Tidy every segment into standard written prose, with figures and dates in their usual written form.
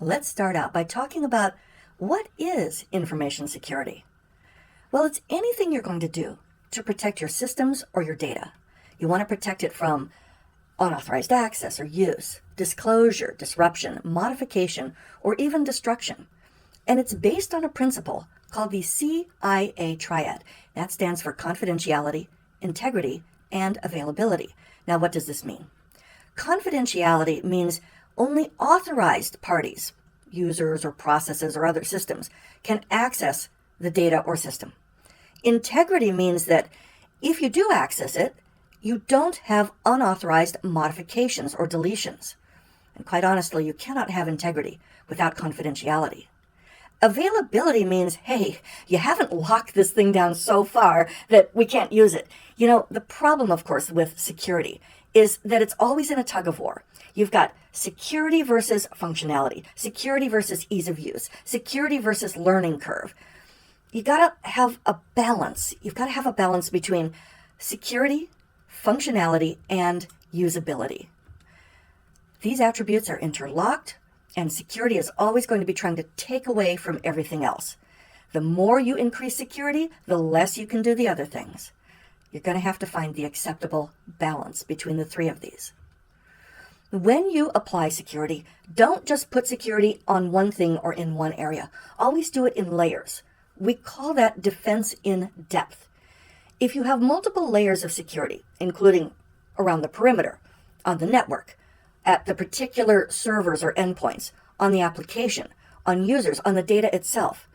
Let's start out by talking about what is information security. Well, it's anything you're going to do to protect your systems or your data. You want to protect it from unauthorized access or use, disclosure, disruption, modification, or even destruction. And it's based on a principle called the CIA triad. That stands for confidentiality, integrity, and availability. Now, what does this mean? Confidentiality means only authorized parties, users or processes or other systems, can access the data or system. Integrity means that if you do access it, you don't have unauthorized modifications or deletions. And quite honestly, you cannot have integrity without confidentiality. Availability means, hey, you haven't locked this thing down so far that we can't use it. You know, the problem, of course, with security is that it's always in a tug of war. You've got security versus functionality, security versus ease of use, security versus learning curve. You got to have a balance. You've got to have a balance between security, functionality, and usability. These attributes are interlocked, and security is always going to be trying to take away from everything else. The more you increase security, the less you can do the other things. You're going to have to find the acceptable balance between the three of these. When you apply security, don't just put security on one thing or in one area. Always do it in layers. We call that defense in depth. If you have multiple layers of security, including around the perimeter, on the network, at the particular servers or endpoints, on the application, on users, on the data itself,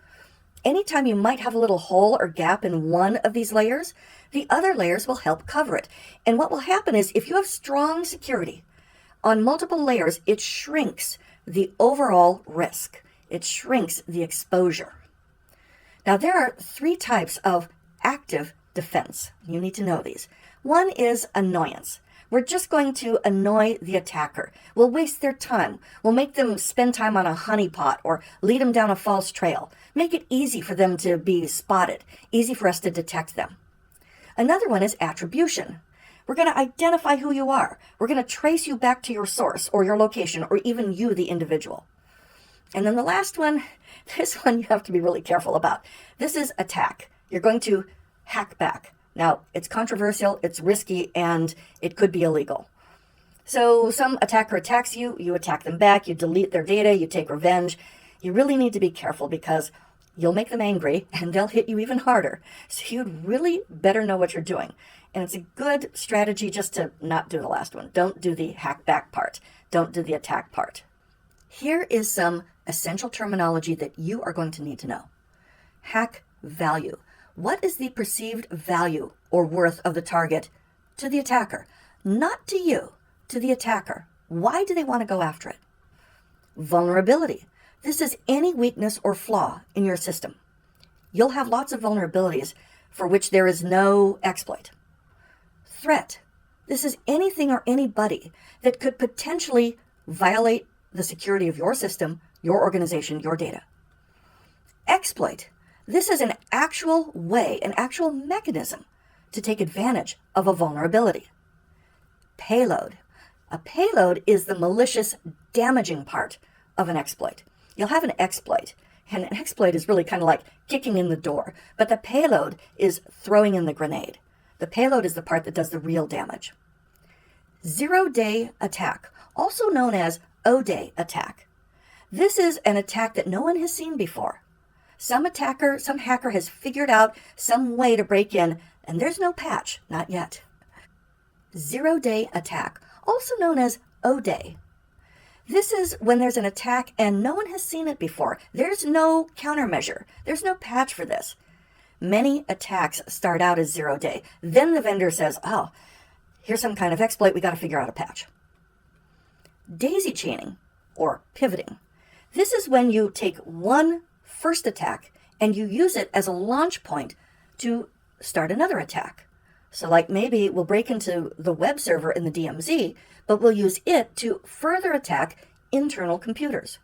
anytime you might have a little hole or gap in one of these layers, the other layers will help cover it. And what will happen is if you have strong security on multiple layers, it shrinks the overall risk. It shrinks the exposure. Now, there are three types of active defense. You need to know these. One is annoyance. We're just going to annoy the attacker. We'll waste their time. We'll make them spend time on a honeypot or lead them down a false trail. Make it easy for them to be spotted, easy for us to detect them. Another one is attribution. We're going to identify who you are. We're going to trace you back to your source or your location or even you, the individual. And then the last one, this one you have to be really careful about. This is attack. You're going to hack back. Now, it's controversial, it's risky, and it could be illegal. So some attacker attacks you, you attack them back, you delete their data, you take revenge. You really need to be careful because you'll make them angry and they'll hit you even harder. So you'd really better know what you're doing. And it's a good strategy just to not do the last one. Don't do the hack back part. Don't do the attack part. Here is some essential terminology that you are going to need to know. Hack value. What is the perceived value or worth of the target to the attacker? Not to you, to the attacker. Why do they want to go after it? Vulnerability. This is any weakness or flaw in your system. You'll have lots of vulnerabilities for which there is no exploit. Threat. This is anything or anybody that could potentially violate the security of your system, your organization, your data. Exploit. This is an actual way, an actual mechanism to take advantage of a vulnerability. Payload. A payload is the malicious, damaging part of an exploit. You'll have an exploit, and an exploit is really kind of like kicking in the door, but the payload is throwing in the grenade. The payload is the part that does the real damage. Zero-day attack, also known as O-day attack. This is an attack that no one has seen before. Some hacker has figured out some way to break in, and there's no patch, not yet. Zero-day attack, also known as O-day. This is when there's an attack and no one has seen it before. There's no countermeasure. There's no patch for this. Many attacks start out as zero-day. Then the vendor says, oh, here's some kind of exploit. We got to figure out a patch. Daisy chaining, or pivoting. This is when you take one first attack and you use it as a launch point to start another attack. So like maybe we'll break into the web server in the DMZ, but we'll use it to further attack internal computers.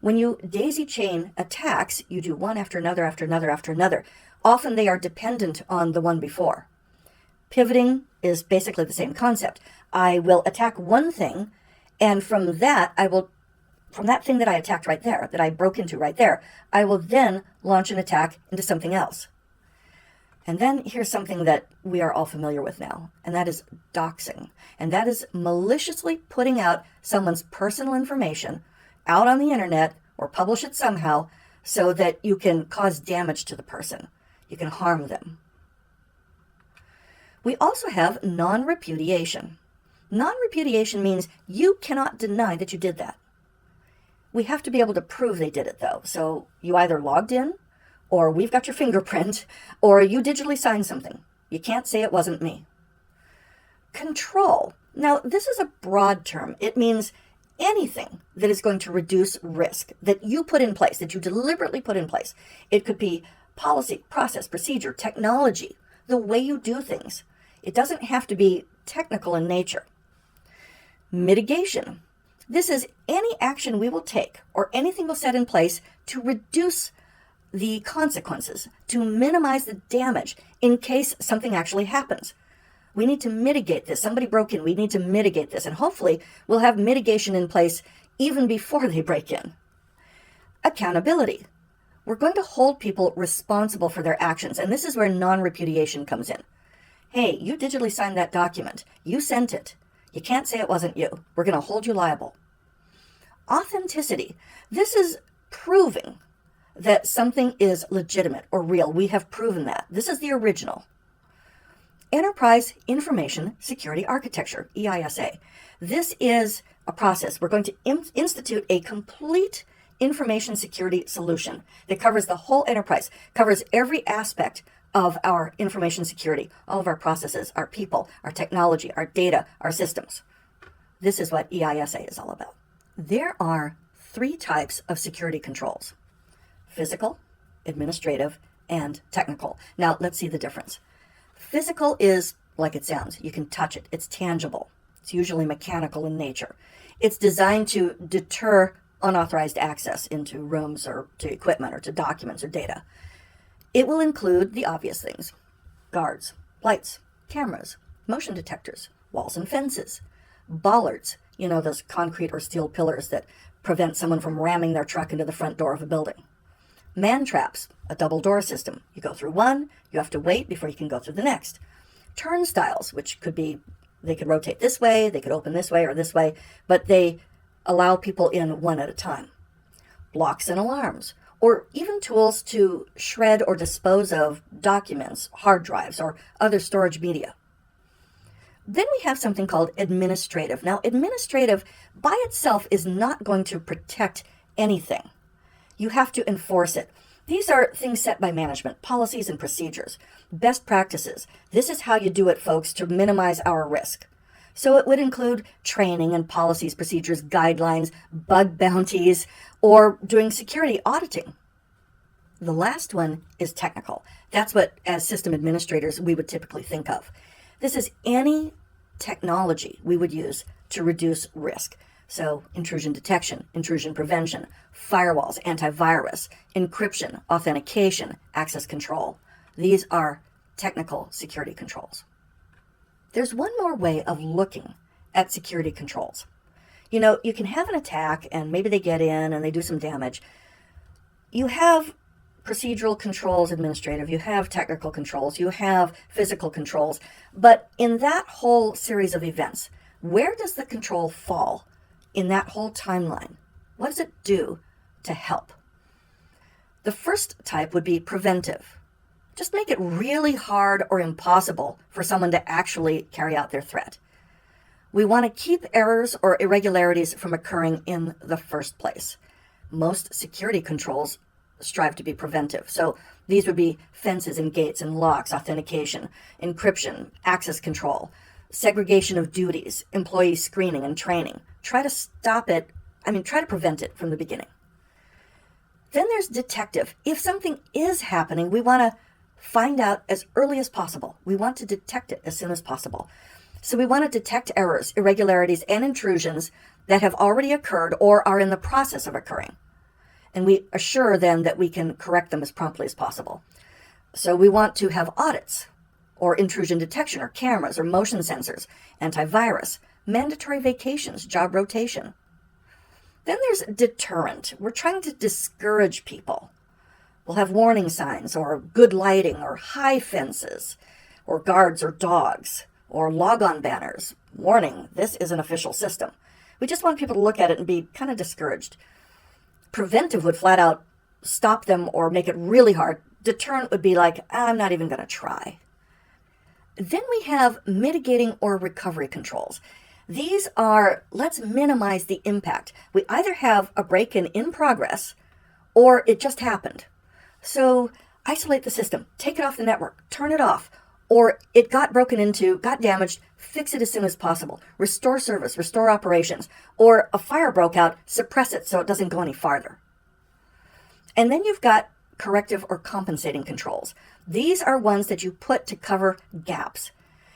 When you daisy chain attacks, you do one after another, after another, after another. Often they are dependent on the one before. Pivoting is basically the same concept. I will attack one thing, and from that I will from that thing that I attacked right there, that I broke into right there, I will then launch an attack into something else. And then here's something that we are all familiar with now, and that is doxing. And that is maliciously putting out someone's personal information out on the internet or publish it somehow so that you can cause damage to the person. You can harm them. We also have non-repudiation. Non-repudiation means you cannot deny that you did that. We have to be able to prove they did it, though. So you either logged in, or we've got your fingerprint, or you digitally signed something. You can't say it wasn't me. Control. Now, this is a broad term. It means anything that is going to reduce risk that you put in place, that you deliberately put in place. It could be policy, process, procedure, technology, the way you do things. It doesn't have to be technical in nature. Mitigation. This is any action we will take or anything we'll set in place to reduce the consequences, to minimize the damage in case something actually happens. We need to mitigate this. Somebody broke in. We need to mitigate this. And hopefully we'll have mitigation in place even before they break in. Accountability. We're going to hold people responsible for their actions. And this is where non-repudiation comes in. Hey, you digitally signed that document. You sent it. You can't say it wasn't you. We're going to hold you liable. Authenticity. This is proving that something is legitimate or real. We have proven that. This is the original. Enterprise Information Security Architecture, EISA. This is a process. We're going to institute a complete information security solution that covers the whole enterprise, covers every aspect of our information security, all of our processes, our people, our technology, our data, our systems. This is what EISA is all about. There are 3 types of security controls: physical, administrative, and technical. Now, let's see the difference. Physical is like it sounds. You can touch it. It's tangible. It's usually mechanical in nature. It's designed to deter unauthorized access into rooms or to equipment or to documents or data. It will include the obvious things: guards, lights, cameras, motion detectors, walls and fences, bollards, those concrete or steel pillars that prevent someone from ramming their truck into the front door of a building. Man traps, a double door system. You go through one, you have to wait before you can go through the next. Turnstiles, which they could rotate this way, they could open this way or this way, but they allow people in one at a time. Blocks and alarms, or even tools to shred or dispose of documents, hard drives, or other storage media. Then we have something called administrative. Now, administrative by itself is not going to protect anything. You have to enforce it. These are things set by management, policies and procedures, best practices. This is how you do it, folks, to minimize our risk. So it would include training and policies, procedures, guidelines, bug bounties, or doing security auditing. The last one is technical. That's what, as system administrators, we would typically think of. This is any technology we would use to reduce risk. So intrusion detection, intrusion prevention, firewalls, antivirus, encryption, authentication, access control. These are technical security controls. There's one more way of looking at security controls. You can have an attack and maybe they get in and they do some damage. You have procedural controls, administrative, you have technical controls, you have physical controls. But in that whole series of events, where does the control fall in that whole timeline? What does it do to help? The first type would be preventive. Just make it really hard or impossible for someone to actually carry out their threat. We want to keep errors or irregularities from occurring in the first place. Most security controls strive to be preventive. So these would be fences and gates and locks, authentication, encryption, access control, segregation of duties, employee screening and training. Try to prevent it from the beginning. Then there's detective. If something is happening, we want to find out as early as possible. We want to detect it as soon as possible. So we want to detect errors, irregularities, and intrusions that have already occurred or are in the process of occurring. And we assure them that we can correct them as promptly as possible. So we want to have audits or intrusion detection or cameras or motion sensors, antivirus, mandatory vacations, job rotation. Then there's deterrent. We're trying to discourage people. We'll have warning signs or good lighting or high fences or guards or dogs or logon banners. Warning, this is an official system. We just want people to look at it and be kind of discouraged. Preventive would flat out stop them or make it really hard. Deterrent would be like, I'm not even going to try. Then we have mitigating or recovery controls. These are, let's minimize the impact. We either have a break-in in progress or it just happened. So isolate the system, take it off the network, turn it off, or it got broken into, got damaged, fix it as soon as possible, restore service, restore operations, or a fire broke out, suppress it so it doesn't go any farther. And then you've got corrective or compensating controls. These are ones that you put to cover gaps.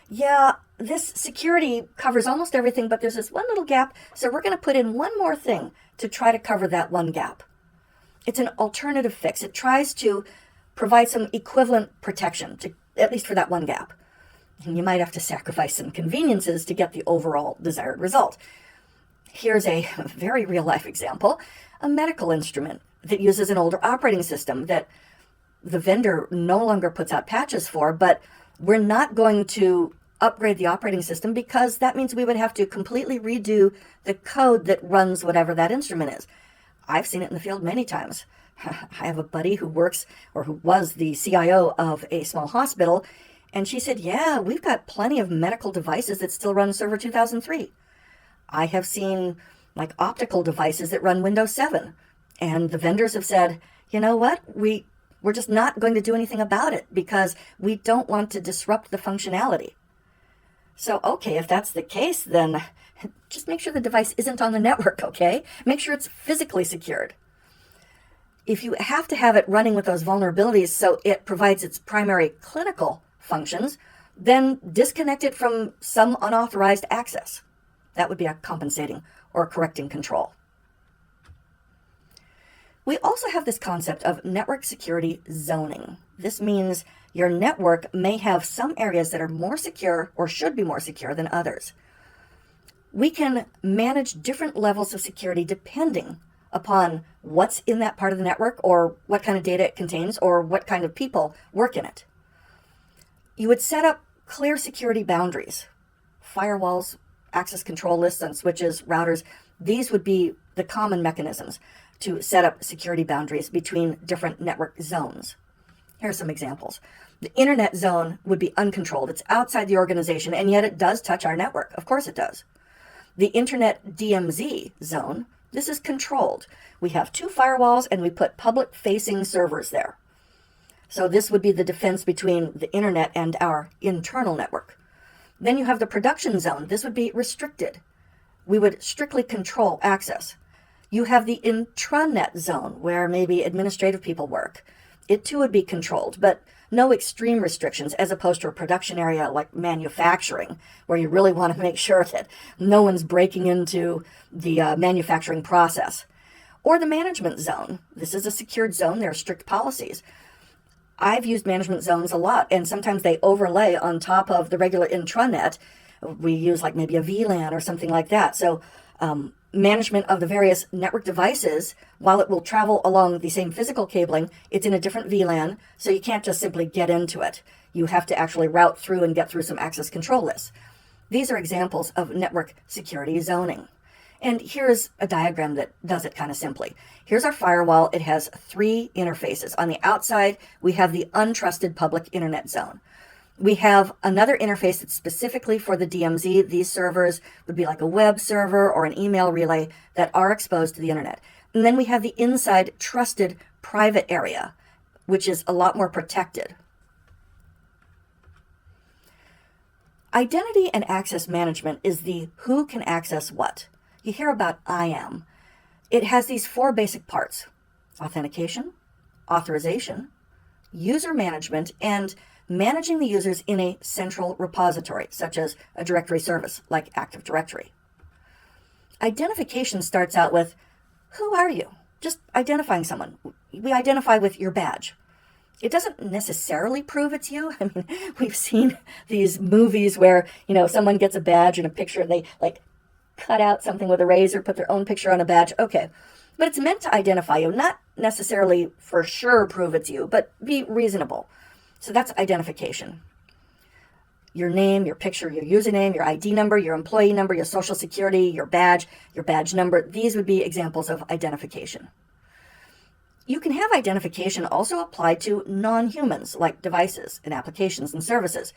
Yeah, this security covers almost everything, but there's this one little gap, so we're going to put in one more thing to try to cover that one gap. It's an alternative fix. It tries to provide some equivalent protection, at least for that one gap. And you might have to sacrifice some conveniences to get the overall desired result. Here's a very real-life example, a medical instrument that uses an older operating system that the vendor no longer puts out patches for, but we're not going to upgrade the operating system because that means we would have to completely redo the code that runs whatever that instrument is. I've seen it in the field many times. I have a buddy who works or who was the CIO of a small hospital, and she said, yeah, we've got plenty of medical devices that still run Server 2003. I have seen like optical devices that run Windows 7, and the vendors have said, you know what, we're just not going to do anything about it because we don't want to disrupt the functionality. So, okay, if that's the case, then just make sure the device isn't on the network, okay? Make sure it's physically secured. If you have to have it running with those vulnerabilities so it provides its primary clinical functions, then disconnect it from some unauthorized access. That would be a compensating or correcting control. We also have this concept of network security zoning. This means your network may have some areas that are more secure or should be more secure than others. We can manage different levels of security depending upon what's in that part of the network or what kind of data it contains or what kind of people work in it. You would set up clear security boundaries. Firewalls, access control lists on switches, routers, these would be the common mechanisms to set up security boundaries between different network zones. Here are some examples. The internet zone would be uncontrolled. It's outside the organization, and yet it does touch our network. Of course it does. The internet DMZ zone, this is controlled. We have 2 firewalls, and we put public-facing servers there. So this would be the defense between the internet and our internal network. Then you have the production zone. This would be restricted. We would strictly control access. You have the intranet zone, where maybe administrative people work. It too would be controlled, but no extreme restrictions as opposed to a production area like manufacturing, where you really want to make sure that no one's breaking into the manufacturing process. Or the management zone. This is a secured zone. There are strict policies. I've used management zones a lot, and sometimes they overlay on top of the regular intranet. We use like maybe a VLAN or something like that. So management of the various network devices, while it will travel along the same physical cabling, it's in a different VLAN, so you can't just simply get into it. You have to actually route through and get through some access control lists. These are examples of network security zoning. And here's a diagram that does it kind of simply. Here's our firewall. It has 3 interfaces. On the outside, we have the untrusted public internet zone. We have another interface that's specifically for the DMZ. These servers would be like a web server or an email relay that are exposed to the internet. And then we have the inside trusted private area, which is a lot more protected. Identity and access management is the who can access what. You hear about IAM. It has these 4 basic parts: authentication, authorization, user management, and managing the users in a central repository, such as a directory service like Active Directory. Identification starts out with, who are you? Just identifying someone. We identify with your badge. It doesn't necessarily prove it's you. I mean, we've seen these movies where, someone gets a badge and a picture and they cut out something with a razor, put their own picture on a badge. Okay. But it's meant to identify you, not necessarily for sure prove it's you, but be reasonable. So that's identification. Your name, your picture, your username, your ID number, your employee number, your social security, your badge number. These would be examples of identification. You can have identification also applied to non-humans, like devices and applications and services.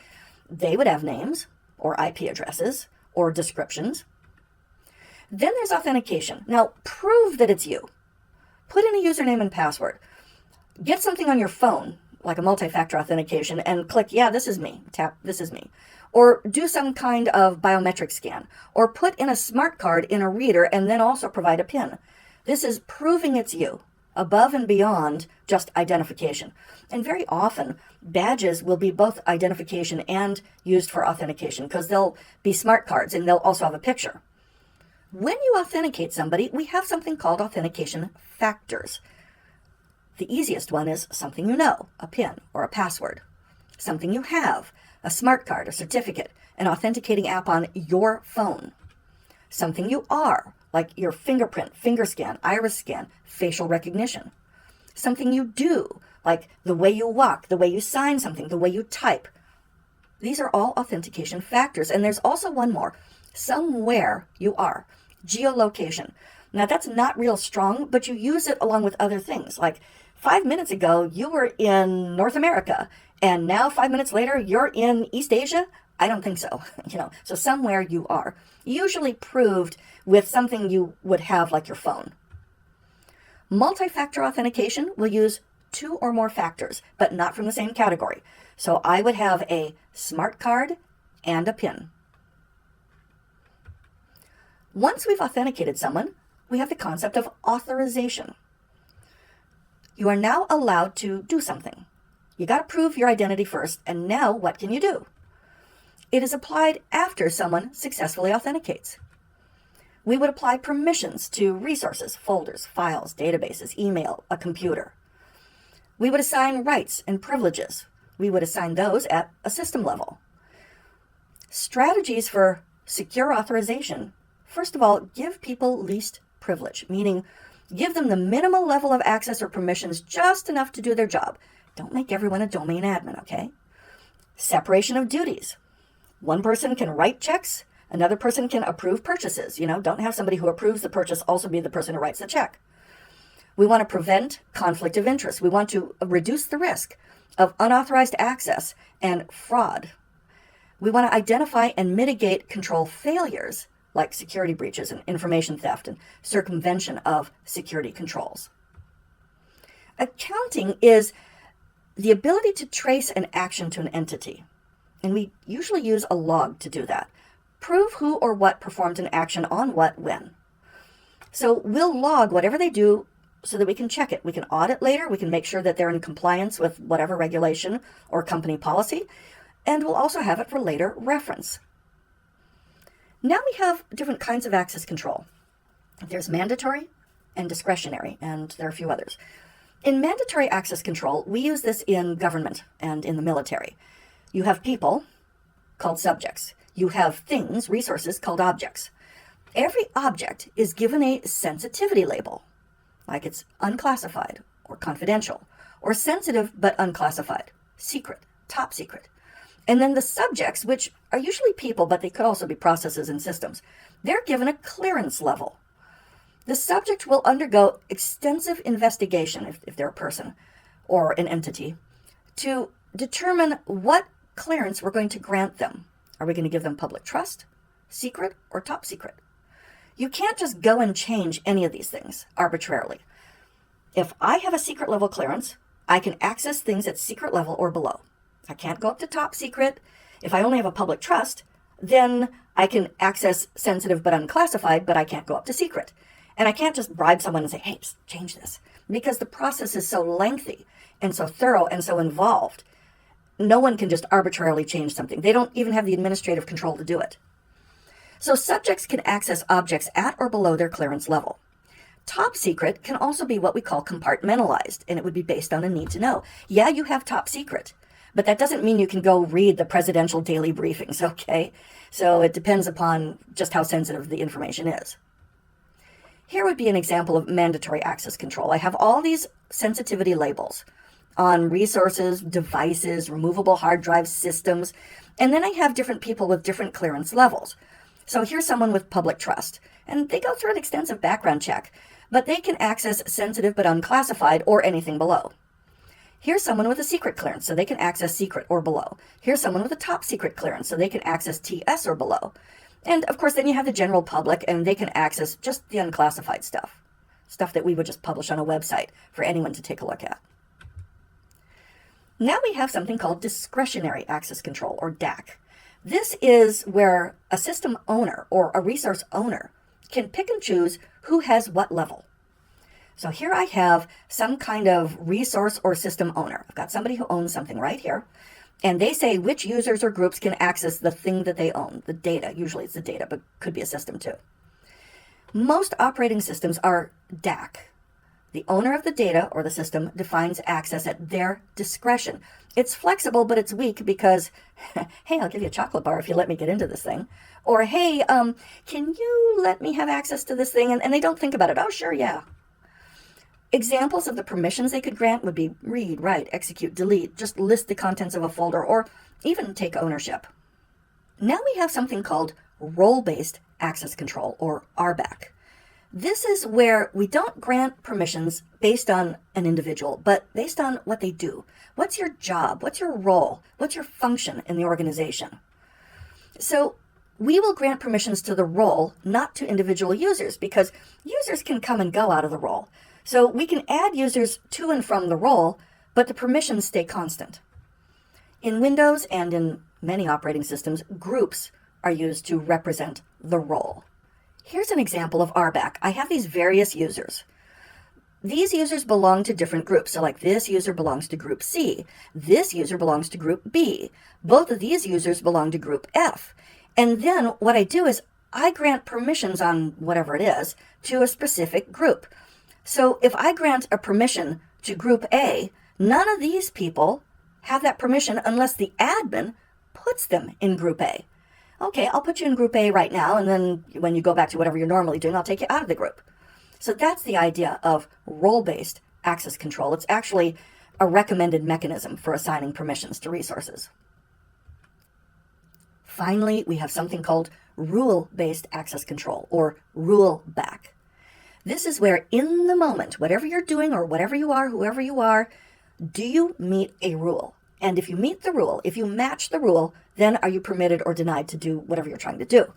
They would have names or IP addresses or descriptions. Then there's authentication. Now, prove that it's you. Put in a username and password. Get something on your phone, like a multi-factor authentication, and click, yeah, this is me. Tap, this is me. Or do some kind of biometric scan. Or put in a smart card in a reader and then also provide a PIN. This is proving it's you, above and beyond just identification. And very often, badges will be both identification and used for authentication because they'll be smart cards and they'll also have a picture. When you authenticate somebody, we have something called authentication factors. The easiest one is something you know, a PIN or a password. Something you have, a smart card, a certificate, an authenticating app on your phone. Something you are, like your fingerprint, finger scan, iris scan, facial recognition. Something you do, like the way you walk, the way you sign something, the way you type. These are all authentication factors. And there's also one more, somewhere you are. Geolocation. Now that's not real strong, but you use it along with other things. Like 5 minutes ago, you were in North America, and now 5 minutes later, you're in East Asia? I don't think so. So somewhere you are. Usually proved with something you would have like your phone. Multi-factor authentication will use 2 or more factors, but not from the same category. So I would have a smart card and a PIN. Once we've authenticated someone, we have the concept of authorization. You are now allowed to do something. You got to prove your identity first, and now what can you do? It is applied after someone successfully authenticates. We would apply permissions to resources, folders, files, databases, email, a computer. We would assign rights and privileges. We would assign those at a system level. Strategies for secure authorization. First of all, give people least privilege, meaning give them the minimal level of access or permissions, just enough to do their job. Don't make everyone a domain admin, okay? Separation of duties. One person can write checks, another person can approve purchases. Don't have somebody who approves the purchase also be the person who writes the check. We want to prevent conflict of interest. We want to reduce the risk of unauthorized access and fraud. We want to identify and mitigate control failures like security breaches and information theft and circumvention of security controls. Accounting is the ability to trace an action to an entity, and we usually use a log to do that. Prove who or what performed an action on what when. So we'll log whatever they do so that we can check it. We can audit later. We can make sure that they're in compliance with whatever regulation or company policy, and we'll also have it for later reference. Now we have different kinds of access control. There's mandatory and discretionary, and there are a few others. In mandatory access control, we use this in government and in the military. You have people called subjects. You have things, resources, called objects. Every object is given a sensitivity label, like it's unclassified or confidential, or sensitive but unclassified, secret, top secret. And then the subjects, which are usually people, but they could also be processes and systems, they're given a clearance level. The subject will undergo extensive investigation, if they're a person or an entity, to determine what clearance we're going to grant them. Are we going to give them public trust, secret, or top secret? You can't just go and change any of these things arbitrarily. If I have a secret level clearance, I can access things at secret level or below. I can't go up to top secret. If I only have a public trust, then I can access sensitive but unclassified, but I can't go up to secret. And I can't just bribe someone and say, hey, just change this, because the process is so lengthy and so thorough and so involved. No one can just arbitrarily change something. They don't even have the administrative control to do it. So subjects can access objects at or below their clearance level. Top secret can also be what we call compartmentalized, and it would be based on a need to know. Yeah, you have top secret, But that doesn't mean you can go read the presidential daily briefings, okay? So it depends upon just how sensitive the information is. Here would be an example of mandatory access control. I have all these sensitivity labels on resources, devices, removable hard drive systems, and then I have different people with different clearance levels. So here's someone with public trust, and they go through an extensive background check, but they can access sensitive but unclassified or anything below. Here's someone with a secret clearance, so they can access secret or below. Here's someone with a top secret clearance, so they can access TS or below. And of course, then you have the general public, and they can access just the unclassified stuff that we would just publish on a website for anyone to take a look at. Now we have something called discretionary access control, or DAC. This is where a system owner or a resource owner can pick and choose who has what level. So here I have some kind of resource or system owner. I've got somebody who owns something right here, and they say which users or groups can access the thing that they own, the data. Usually it's the data, but could be a system too. Most operating systems are DAC. The owner of the data or the system defines access at their discretion. It's flexible, but it's weak because, hey, I'll give you a chocolate bar if you let me get into this thing. Or, hey, can you let me have access to this thing? And they don't think about it. Oh, sure, yeah. Examples of the permissions they could grant would be read, write, execute, delete, just list the contents of a folder, or even take ownership. Now we have something called role-based access control, or RBAC. This is where we don't grant permissions based on an individual, but based on what they do. What's your job? What's your role? What's your function in the organization? So we will grant permissions to the role, not to individual users, because users can come and go out of the role. So we can add users to and from the role, but the permissions stay constant. In Windows and in many operating systems, groups are used to represent the role. Here's an example of RBAC. I have these various users. These users belong to different groups. So like this user belongs to group C. This user belongs to group B. Both of these users belong to group F. And then what I do is I grant permissions on whatever it is to a specific group. So if I grant a permission to group A, none of these people have that permission unless the admin puts them in group A. Okay, I'll put you in group A right now, and then when you go back to whatever you're normally doing, I'll take you out of the group. So that's the idea of role-based access control. It's actually a recommended mechanism for assigning permissions to resources. Finally, we have something called rule-based access control, or rule-back. This is where in the moment, whatever you're doing or whatever you are, whoever you are, do you meet a rule? And if you meet the rule, if you match the rule, then are you permitted or denied to do whatever you're trying to do?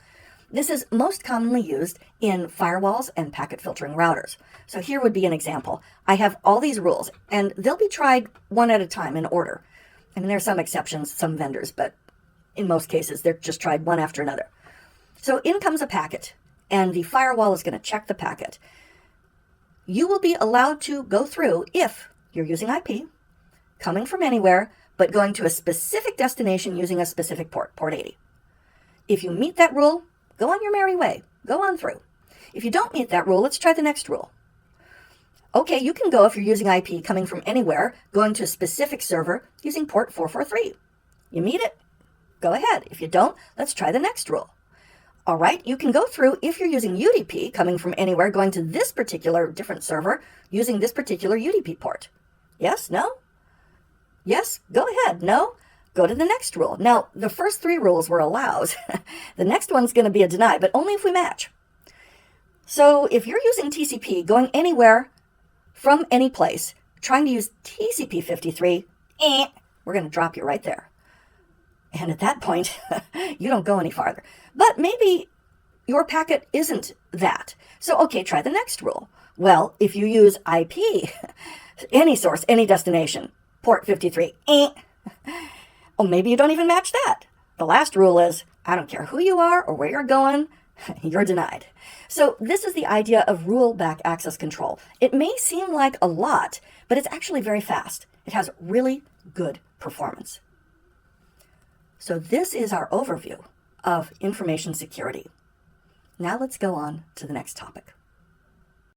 This is most commonly used in firewalls and packet filtering routers. So here would be an example. I have all these rules, and they'll be tried one at a time in order. I mean, there are some exceptions, some vendors, but in most cases, they're just tried one after another. So in comes a packet, and the firewall is going to check the packet. You will be allowed to go through if you're using IP, coming from anywhere, but going to a specific destination using a specific port, port 80. If you meet that rule, go on your merry way. Go on through. If you don't meet that rule, let's try the next rule. Okay, you can go if you're using IP coming from anywhere, going to a specific server using port 443. You meet it? Go ahead. If you don't, let's try the next rule. All right, you can go through if you're using UDP coming from anywhere, going to this particular different server using this particular UDP port. Yes? No? Yes? Go ahead. No? Go to the next rule. Now, the first three rules were allows. The next one's going to be a deny, but only if we match. So if you're using TCP going anywhere from any place, trying to use TCP 53, we're going to drop you right there. And at that point, you don't go any farther. But maybe your packet isn't that. So, okay, try the next rule. Well, if you use IP, any source, any destination, port 53, well, maybe you don't even match that. The last rule is, I don't care who you are or where you're going, you're denied. So this is the idea of rule-back access control. It may seem like a lot, but it's actually very fast. It has really good performance. So this is our overview of information security. Now let's go on to the next topic.